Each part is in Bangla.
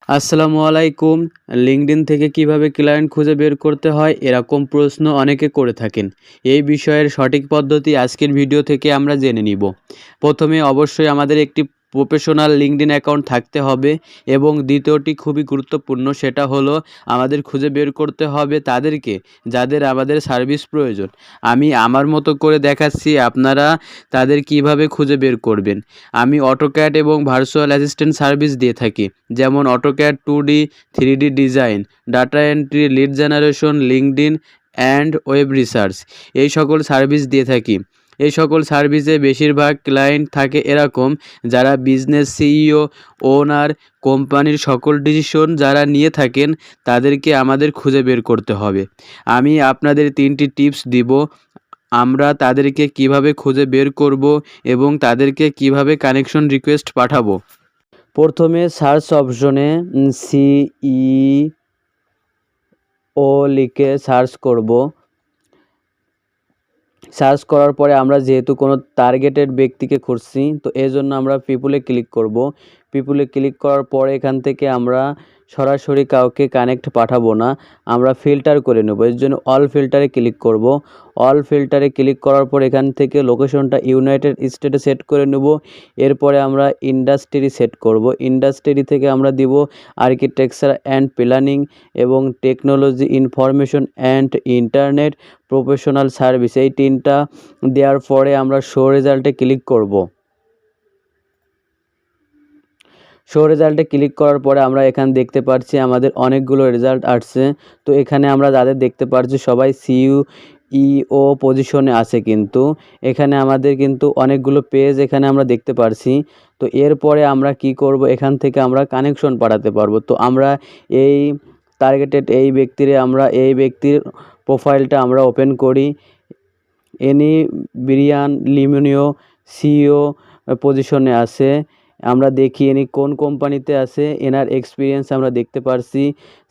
আসসালামু আলাইকুম। লিঙ্কডইন থেকে কিভাবে ক্লায়েন্ট খুঁজে বের করতে হয় এরকম প্রশ্ন অনেকে করে থাকেন। এই বিষয়ের সঠিক পদ্ধতি আজকের ভিডিও থেকে আমরা জেনে নিব। প্রথমে অবশ্যই আমাদের একটি প্রফেশনাল লিঙ্কডইন অ্যাকাউন্ট থাকতে হবে এবং দ্বিতীয়টি খুবই গুরুত্বপূর্ণ, সেটা হলো আমাদের খুঁজে বের করতে হবে তাদেরকে যাদের আমাদের সার্ভিস প্রয়োজন। আমি আমার মতো করে দেখাচ্ছি, আপনারা তাদের কিভাবে খুঁজে বের করবেন। আমি অটোক্যাড এবং ভার্চুয়াল অ্যাসিস্ট্যান্ট সার্ভিস দিয়ে থাকি, যেমন AutoCAD 2D, 3D design, data entry, lead generation, LinkedIn and web research, এই সকল সার্ভিস দিয়ে থাকি। এই সকল সার্ভিসে বেশিরভাগ ক্লায়েন্ট থাকে এরকম যারা বিজনেস সিইও, ওনার, কোম্পানির সকল ডিসিশন যারা নিয়ে থাকেন, তাদেরকে আমাদের খুঁজে বের করতে হবে। আমি আপনাদের 3টি টিপস দিব, আমরা তাদেরকে কিভাবে খুঁজে বের করব এবং তাদেরকে কিভাবে কানেকশন রিকোয়েস্ট পাঠাবো। প্রথমে সার্চ অপশনে সিইও লিখে সার্চ করব। সার্চ করার পরে আমরা যেহেতু কোনো টার্গেটেড ব্যক্তিকে খুঁজছি, তো এই জন্য আমরা পিপুলে ক্লিক করব। পিপুলে ক্লিক করার পরে এখান থেকে আমরা সরাসরি কাউকে কানেক্ট পাঠাবো না, আমরা ফিল্টার করে নেব। এর জন্য অল ফিল্টারে ক্লিক করব। অল ফিল্টারে ক্লিক করার পর এখান থেকে লোকেশনটা ইউনাইটেড স্টেটে সেট করে নেব। এরপরে আমরা ইন্ডাস্ট্রি সেট করব। ইন্ডাস্ট্রি থেকে আমরা দিব আর্কিটেকচার অ্যান্ড প্ল্যানিং এবং technology, information and internet, professional service. এই 3টা দেওয়ার পরে আমরা শো রেজাল্টে ক্লিক করব। শো রেজাল্টে ক্লিক করার পরে আমরা এখানে দেখতে পাচ্ছি আমাদের অনেকগুলো রেজাল্ট আসছে। তো এখানে আমরা যাদের দেখতে পাচ্ছি সবাই সিইও পজিশনে আছে, কিন্তু এখানে আমাদের কিন্তু অনেকগুলো পেজ এখানে আমরা দেখতে পাচ্ছি। তো এরপরে আমরা কি করব, এখান থেকে আমরা কানেকশন পাঠাতে পারবো। তো আমরা এই টার্গেটেড এই ব্যক্তির প্রোফাইলটা আমরা ওপেন করি। এনি বিরিয়ান লিমিনিও সিইও পজিশনে আছে। আমরা দেখি এনি কোন কোম্পানিতে আছে, এনার এক্সপিরিয়েন্স আমরা দেখতে পারছি।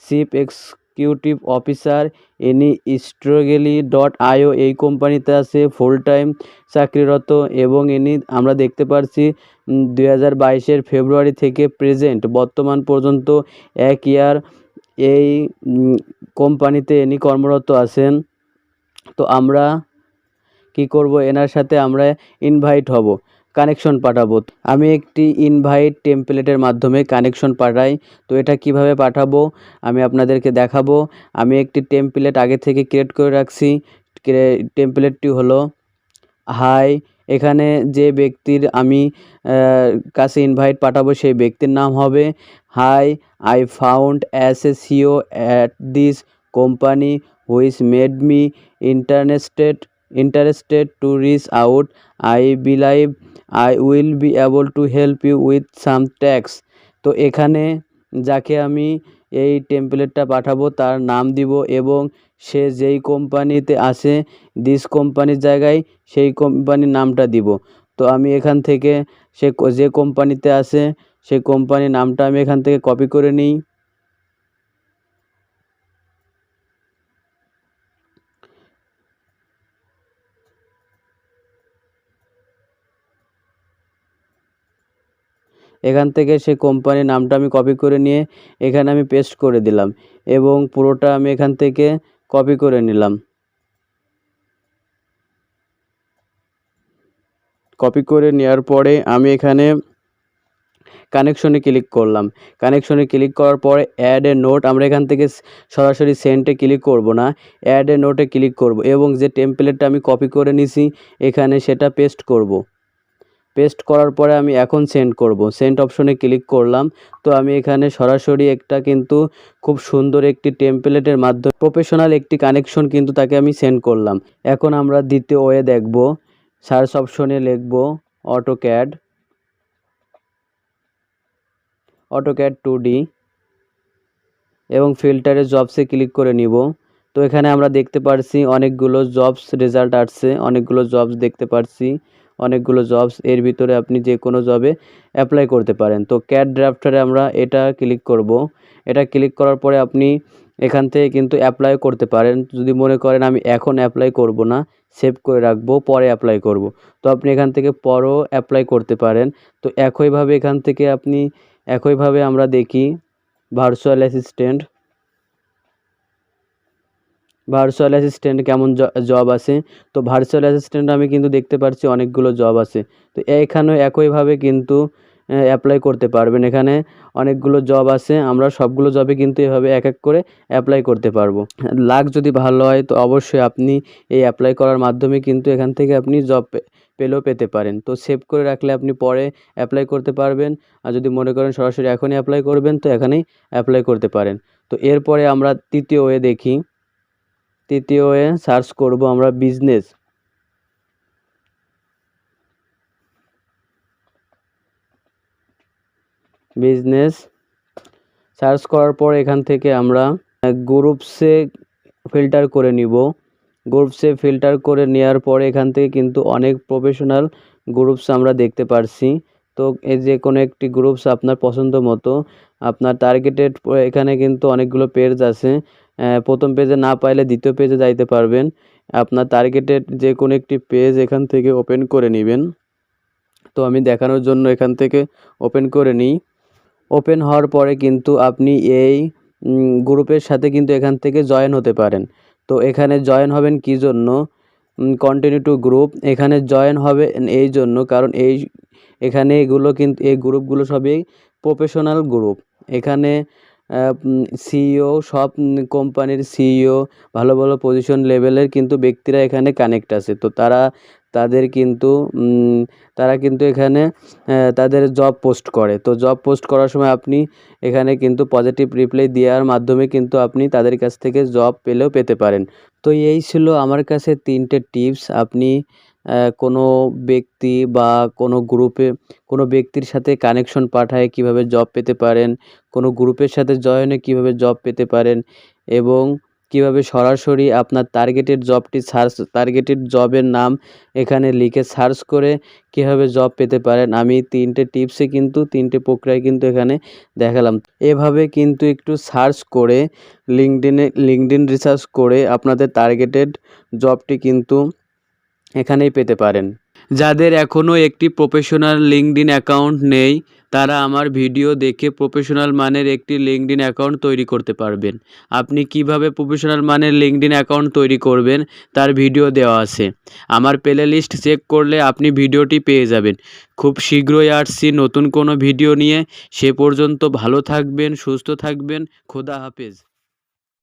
চিফ এক্সিকিউটিভ অফিসার এনি স্ট্রগেলি.io এই কোম্পানিতে আছে, ফুল টাইম চাকরিরত। এবং এনি আমরা দেখতে পারছি 2022 ফেব্রুয়ারি থেকে প্রেজেন্ট বর্তমান পর্যন্ত 1 ইয়ার এই কোম্পানিতে এনি কর্মরত আছেন। তো আমরা কি করব, এনার সাথে আমরা ইনভাইট হব, কানেকশন পাঠাবো। আমি একটি ইনভাইট টেমপ্লেটের মাধ্যমে কানেকশন পাঠাই। তো এটা কিভাবে পাঠাবো আমি আপনাদেরকে দেখাবো। আমি একটি টেমপ্লেট আগে থেকে ক্রিয়েট করে রাখছি। টেমপ্লেটটি হলো হাই। এখানে যে ব্যক্তির আমি কাছে ইনভাইট পাঠাবো সেই ব্যক্তির নাম হবে hi, I found as a CEO at this company which made me interested to reach out. I believe I will be able to help you with some tasks. তো এখানে যাকে আমি এই টেমপ্লেটটা পাঠাবো তার নাম দিব এবং সে যেই কোম্পানিতে আছে দিস কোম্পানির জায়গায় সেই কোম্পানির নামটা দিব। তো আমি এখান থেকে সে যে কোম্পানিতে আছে সেই কোম্পানির নামটা আমি এখান থেকে কপি করে নিই। এখান থেকে সেই কোম্পানির নামটা আমি কপি করে নিয়ে এখানে আমি পেস্ট করে দিলাম এবং পুরোটা আমি এখান থেকে কপি করে নিলাম। কপি করে নেওয়ার পরে আমি এখানে কানেকশনে ক্লিক করলাম। কানেকশনে ক্লিক করার পরে অ্যাড এ নোট, আমরা এখান থেকে সরাসরি সেন্ডে ক্লিক করব না, অ্যাড এ নোটে ক্লিক করব এবং যে টেমপ্লেটটা আমি কপি করে নিছি এখানে সেটা পেস্ট করব। পেস্ট করার পরে আমি এখন সেন্ড করব। সেন্ড অপশনে ক্লিক করলাম। তো আমি এখানে সরাসরি একটা কিন্তু খুব সুন্দর একটি টেমপ্লেটের মাধ্যমে প্রফেশনাল একটি কানেকশন কিন্তু তাকে আমি সেন্ড করলাম। এখন আমরা দ্বিতীয় ওয়ে দেখব। সার্চ অপশনে লিখব অটোক্যাড 2D এবং ফিল্টারে জবসে ক্লিক করে নিব। তো এখানে আমরা দেখতে পারছি অনেকগুলো জবস রেজাল্ট আসছে, অনেকগুলো জবস দেখতে পারছি, অনেকগুলো জবস। এর ভিতরে আপনি যে কোনো জবে অ্যাপ্লাই করতে পারেন। তো ক্যাড ড্রাফটারে আমরা এটা ক্লিক করব। এটা ক্লিক করার পরে আপনি এখান থেকে কিন্তু অ্যাপ্লাই করতে পারেন। যদি মনে করেন আমি এখন অ্যাপ্লাই করব না, সেভ করে রাখবো, পরে অ্যাপ্লাই করব, তো আপনি এখান থেকে পরেও অ্যাপ্লাই করতে পারেন। তো একইভাবে এখান থেকে আপনি একইভাবে আমরা দেখি ভার্চুয়াল অ্যাসিস্ট্যান্ট, ভার্চুয়াল অ্যাসিস্ট্যান্ট কেমন জব আছে। তো ভার্চুয়াল অ্যাসিস্ট্যান্ট আমি কিন্তু দেখতে পাচ্ছি অনেকগুলো জব আছে। তো এখানেও একইভাবে কিন্তু অ্যাপ্লাই করতে পারবেন। এখানে অনেকগুলো জব আছে, আমরা সবগুলো জবে কিন্তু এভাবে এক এক করে অ্যাপ্লাই করতে পারবো। লাক যদি ভালো হয় তো অবশ্যই আপনি এই অ্যাপ্লাই করার মাধ্যমে কিন্তু এখান থেকে আপনি জব পেলেও পেতে পারেন। তো সেভ করে রাখলে আপনি পরে অ্যাপ্লাই করতে পারবেন। আর যদি মনে করেন সরাসরি এখনই অ্যাপ্লাই করবেন তো এখানেই অ্যাপ্লাই করতে পারেন। তো এরপরে আমরা তৃতীয় ওয়ে দেখি। তৃতীয় ওয়ে সার্চ করব আমরা বিজনেস। বিজনেস সার্চ করার পর এখান থেকে আমরা গ্রুপসে ফিল্টার করে নিব। গ্রুপসে ফিল্টার করে নেওয়ার পরে এখান থেকে কিন্তু অনেক প্রফেশনাল গ্রুপস আমরা দেখতে পারছি। তো এই যে কোনো একটি গ্রুপস আপনার পছন্দ মতো আপনার টার্গেটেড, এখানে কিন্তু অনেকগুলো পেজ আছে। প্রথম পেজে না পাইলে দ্বিতীয় পেজে যাইতে পারবেন। আপনার টার্গেটেড যে কোনো একটি পেজ এখান থেকে ওপেন করে নেবেন। তো আমি দেখানোর জন্য এখান থেকে ওপেন করে নিই। ওপেন হওয়ার পরে কিন্তু আপনি এই গ্রুপের সাথে কিন্তু এখান থেকে জয়েন হতে পারেন। তো এখানে জয়েন হবেন কী জন্য, কন্টিনিউ টু গ্রুপ, এখানে জয়েন হবে এই জন্য কারণ এখানে এগুলো কিন্তু এই গ্রুপগুলো সবই প্রফেশনাল গ্রুপ। এখানে সিইও, সব কোম্পানির সিইও, ভালো ভালো পজিশন লেভেলের কিন্তু ব্যক্তিরা এখানে কানেক্ট আছে। তো তাদের কিন্তু তারা কিন্তু এখানে তাদের জব পোস্ট করে। তো জব পোস্ট করার সময় আপনি এখানে কিন্তু পজিটিভ রিপ্লাই দেওয়ার মাধ্যমে কিন্তু আপনি তাদের কাছ থেকে জব পেলেও পেতে পারেন। তো এই ছিল আমার কাছে 3টে টিপস। আপনি কোনো ব্যক্তি বা কোনো গ্রুপে কোনো ব্যক্তির সাথে কানেকশন পাঠায় কীভাবে জব পেতে পারেন, কোনো গ্রুপের সাথে জয়েন হয়ে কীভাবে জব পেতে পারেন এবং কীভাবে সরাসরি আপনার টার্গেটেড জবের নাম এখানে লিখে সার্চ করে কীভাবে জব পেতে পারেন। আমি 3টে টিপসে কিন্তু 3টে প্রক্রিয়ায় কিন্তু এখানে দেখালাম। এভাবে কিন্তু একটু সার্চ করে লিঙ্কডইন রিসার্চ করে আপনাদের টার্গেটেড জবটি কিন্তু এখানেই পেতে পারেন। যাদের এখনও একটি প্রফেশনাল লিঙ্কডইন অ্যাকাউন্ট নেই তারা আমার ভিডিও দেখে প্রফেশনাল মানের একটি লিঙ্কডইন অ্যাকাউন্ট তৈরি করতে পারবেন। আপনি কিভাবে প্রফেশনাল মানের লিঙ্কডইন অ্যাকাউন্ট তৈরি করবেন তার ভিডিও দেওয়া আছে। আমার প্লে লিস্ট চেক করলে আপনি ভিডিওটি পেয়ে যাবেন। খুব শীঘ্রই আসছি নতুন কোনো ভিডিও নিয়ে। সে পর্যন্ত ভালো থাকবেন, সুস্থ থাকবেন। খোদা হাফেজ।